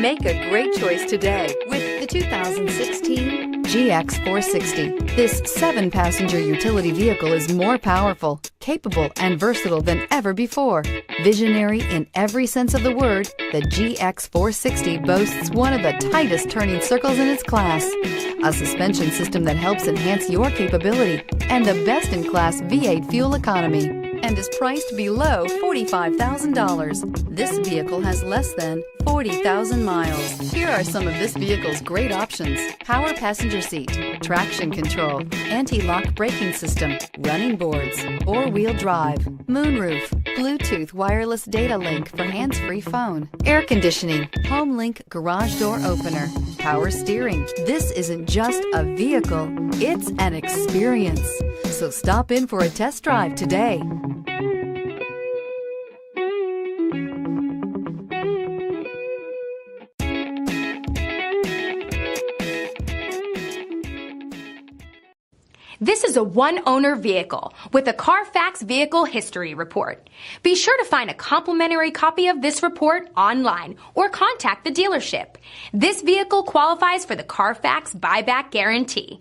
Make a great choice today with the 2016 GX 460. This 7-passenger utility vehicle is more powerful, capable, and versatile than ever before. Visionary in every sense of the word, the GX 460 boasts one of the tightest turning circles in its class, a suspension system that helps enhance your capability, and the best-in-class V8 fuel economy, and is priced below $45,000. This vehicle has less than 40,000 miles. Here are some of this vehicle's great options: power passenger seat, traction control, anti-lock braking system, running boards, four-wheel drive, moonroof, Bluetooth wireless data link for hands-free phone, air conditioning, home link garage door opener, power steering. This isn't just a vehicle, it's an experience. So stop in for a test drive today. This is a one-owner vehicle with a Carfax Vehicle History Report. Be sure to find a complimentary copy of this report online or contact the dealership. This vehicle qualifies for the Carfax Buyback Guarantee.